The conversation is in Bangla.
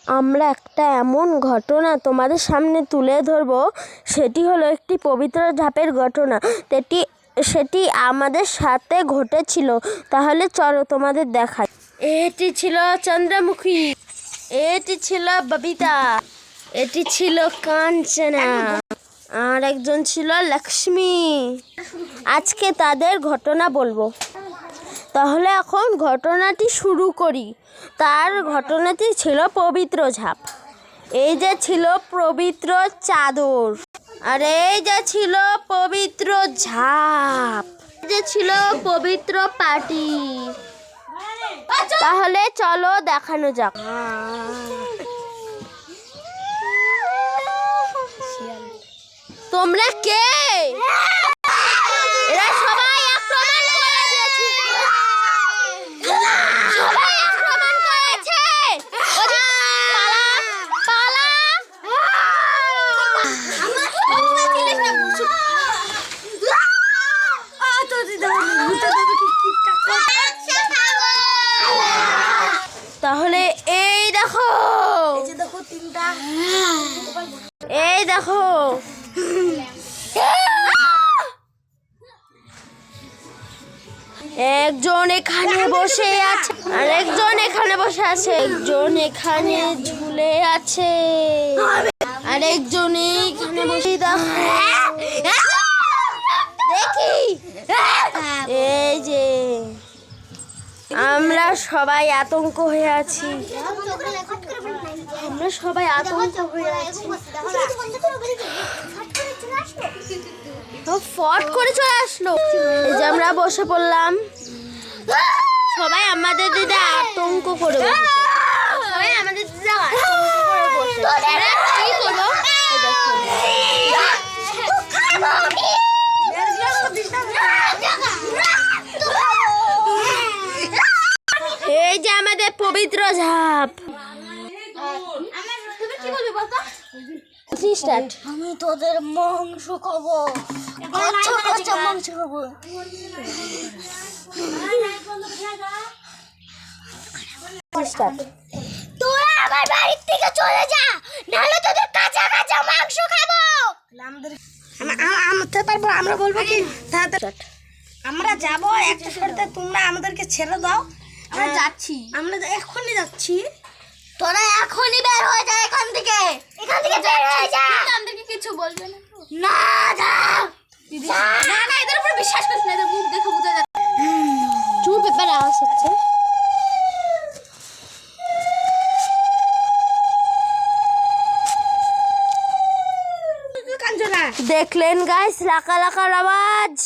আমরা একটা এমন ঘটনা তোমাদের সামনে তুলে ধরব, সেটি হলো একটি পবিত্র ঝাপের ঘটনা। সেটি আমাদের সাথে ঘটেছিল। তাহলে চলো তোমাদের দেখাই। এটি ছিল চন্দ্রমুখী, এটি ছিল ববিতা, এটি ছিল কাঞ্চনা, আর একজন ছিল লক্ষ্মী। আজকে তাদের ঘটনা বলবো। তাহলে এখন ঘটনাটি শুরু করি। তার ঘটনাটি ছিল পবিত্র ঝাপ। এই যে ছিল পবিত্র চাদর, আর এই যে ছিল পবিত্র ঝাপ, এই যে ছিল পবিত্র পাটি। তাহলে চলো দেখানো যাক। তোমরা কে? এরা সবাই আক্রমণ করে দিয়েছে, সবাই আক্রমণ করেছে। পালা পালা। তাহলে এই দেখো, এই দেখো, একজন এখানে বসে আছে, আর একজন এখানে বসে আছে, একজন এখানে ঝুলে আছে, আর একজন এখানে বসে দেখি। এই যে আমরা সবাই আতঙ্ক হয়ে আছি, আমরা সবাই আতঙ্ক হয়ে আছি। ফট করে চলে আসলো। এই যে আমরা বসে পড়লাম, সবাই আমাদের দিদা আতঙ্ক করে বসেছে, সবাই আমাদের দিদা আতঙ্ক করে বসেছে। কি করবো? এই যে আমাদের পবিত্র ঝাপ। আমি তোদের মাংস খাবো, মাংস খাবো। তোরা আমার বাড়ির থেকে চলে যা, নাহলে তোদের কাঁচা কাঁচা মাংস খাবো। আমাদের পারবো, আমরা বলবো কি আমরা যাবো একটা শর্তে, তোমরা আমাদেরকে ছেড়ে দাও। আমরা যাচ্ছি, আমরা এখনই যাচ্ছি। তোরা এখনই বের হয়ে যা এখান থেকে, এখান থেকে বের হয়ে যা। আমাদেরকে কিছু বলবে না? না যা না না, এদের উপর বিশ্বাস করিস না, এদের মুখ দেখে বুঝা যাচ্ছে। চুপ, এবার আওয়াজ হচ্ছে। দেখলেন গাইস, লাকা লাকার আওয়াজ।